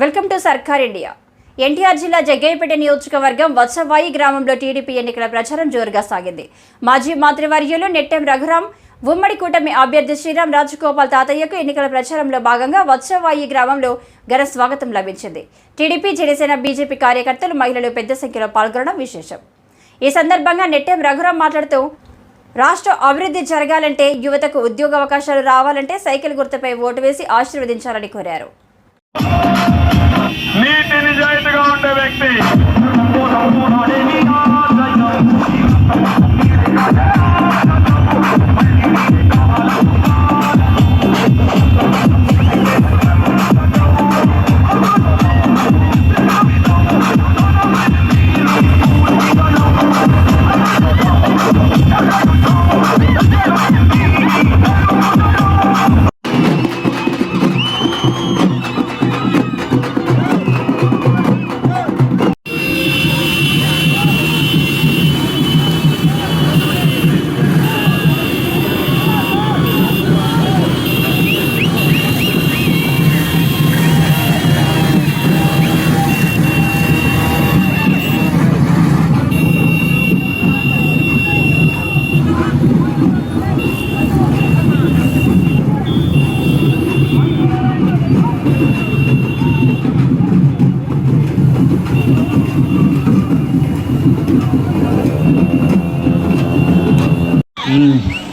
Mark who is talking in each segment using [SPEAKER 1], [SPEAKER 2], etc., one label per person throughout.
[SPEAKER 1] Welcome to సర్కార్ India. NTR జిల్లా జగ్గయ్యపేట నియోజకవర్గం వత్సవాయి గ్రామంలో టీడీపీ ఎన్నికల ప్రచారం జోరుగా సాగింది. మాజీ మంత్రివర్యులు నెట్టెం రఘురాం, ఉమ్మడి కూటమి అభ్యర్థి శ్రీరామ్ రాజగోపాల్ తాతయ్యకు ఎన్నికల ప్రచారంలో భాగంగా వత్సవాయి గ్రామంలో ఘన స్వాగతం లభించింది. టీడీపీ, జనసేన, బీజేపీ కార్యకర్తలు, మహిళలు పెద్ద సంఖ్యలో పాల్గొనడం విశేషం. ఈ సందర్భంగా నెట్టెం రఘురాం మాట్లాడుతూ, రాష్ట్ర అభివృద్ధి జరగాలంటే, యువతకు ఉద్యోగ అవకాశాలు రావాలంటే సైకిల్ గుర్తుపై ఓటు వేసి ఆశీర్వదించాలని కోరారు.
[SPEAKER 2] నీతి నిజాయితీగా ఉండే వ్యక్తి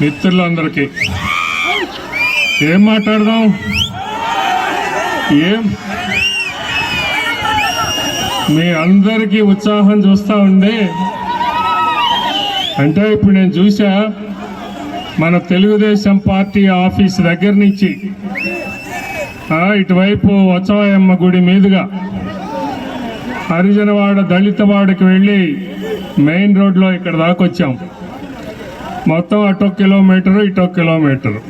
[SPEAKER 2] మిత్రులందరికీ ఏం మాట్లాడదాం, మీ అందరికీ ఉత్సాహం చూస్తూ ఉండే అంటే ఇప్పుడు నేను చూసా మన తెలుగుదేశం పార్టీ ఆఫీస్ దగ్గర నుంచి ఇటువైపు వత్సవాయమ్మ గుడి మీదుగా హరిజనవాడ దళితవాడకి వెళ్ళి మెయిన్ రోడ్లో ఇక్కడ దాకా వచ్చాం. మొత్తం అటొక కిలోమీటరు ఇటొక కిలోమీటరు.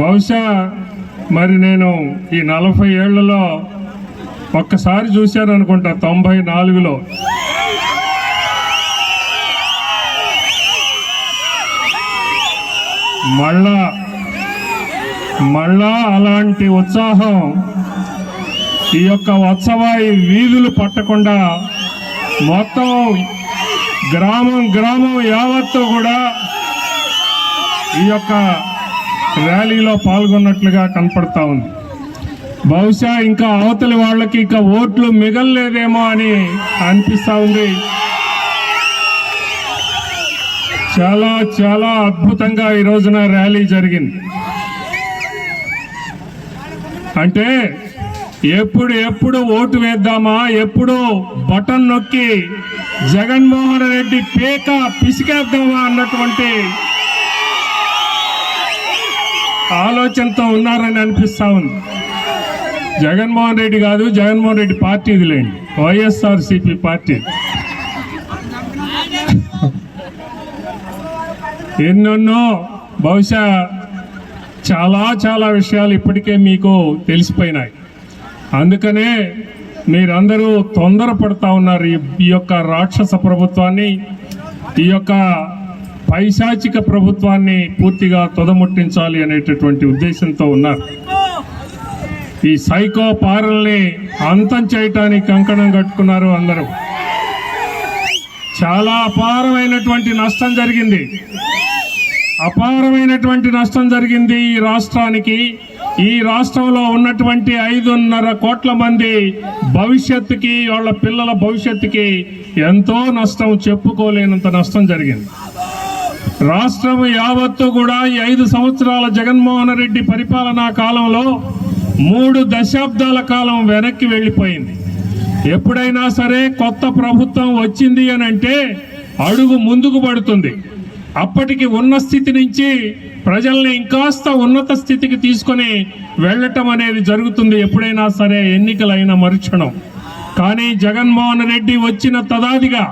[SPEAKER 2] బహుశా మరి నేను ఈ 40 ఏళ్లలో ఒక్కసారి చూశాను అనుకుంటా, 94లో. మళ్ళా అలాంటి ఉత్సాహం ఈ యొక్క వత్సవాయి వీధులు పట్టకుండా మొత్తం గ్రామం యావత్తు కూడా ఈ యొక్క ర్యాలీలో పాల్గొన్నట్లుగా కనపడతా ఉంది. బహుశా ఇంకా అవతలి వాళ్ళకి ఇంకా ఓట్లు మిగలలేదేమో అని అనిపిస్తూ ఉంది. చాలా చాలా అద్భుతంగా ఈ రోజున ర్యాలీ జరిగింది. అంటే ఎప్పుడు ఓటు వేద్దామా, ఎప్పుడు బటన్ నొక్కి జగన్మోహన్ రెడ్డి పేక పిసికేద్దామా అన్నటువంటి ఆలోచనతో ఉన్నారని అనిపిస్తా ఉంది. జగన్మోహన్ రెడ్డి కాదు, జగన్మోహన్ రెడ్డి పార్టీది లేండి, వైఎస్ఆర్సీపీ పార్టీ. ఎన్నెన్నో బహుశా చాలా విషయాలు ఇప్పటికే మీకు తెలిసిపోయినాయి. అందుకనే మీరందరూ తొందరపడతా ఉన్నారు. ఈ యొక్క రాక్షస ప్రభుత్వాన్ని, ఈ యొక్క పైశాచిక ప్రభుత్వాన్ని పూర్తిగా తొదముట్టించాలి అనేటటువంటి ఉద్దేశంతో ఉన్నారు. ఈ సైకో పాలనని అంతం చేయటానికి కంకణం కట్టుకున్నారు అందరూ. చాలా అపారమైనటువంటి నష్టం జరిగింది ఈ రాష్ట్రానికి. ఈ రాష్ట్రంలో ఉన్నటువంటి 5.5 కోట్ల మంది భవిష్యత్తుకి, వాళ్ళ పిల్లల భవిష్యత్తుకి ఎంతో నష్టం, చెప్పుకోలేనంత నష్టం జరిగింది. రాష్ట్రం యావత్తు కూడా ఈ 5 సంవత్సరాల జగన్మోహన్ రెడ్డి పరిపాలనా కాలంలో 3 దశాబ్దాల కాలం వెనక్కి వెళ్ళిపోయింది. ఎప్పుడైనా సరే కొత్త ప్రభుత్వం వచ్చింది అని అంటే అడుగు ముందుకు పడుతుంది. అప్పటికి ఉన్న స్థితి నుంచి ప్రజల్ని ఇంకాస్త ఉన్నత స్థితికి తీసుకొని వెళ్ళటం అనేది జరుగుతుంది ఎప్పుడైనా సరే ఎన్నికలైన మరుక్షణం. కానీ జగన్మోహన్ రెడ్డి వచ్చిన తదాదిగా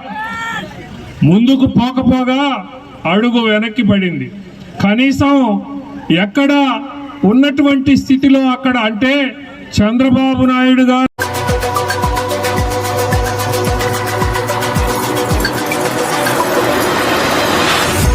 [SPEAKER 2] ముందుకు పోకపోగా అడుగు వెనక్కి పడింది. కనీసం ఎక్కడ ఉన్నటువంటి స్థితిలో అక్కడ, అంటే చంద్రబాబు నాయుడు గారు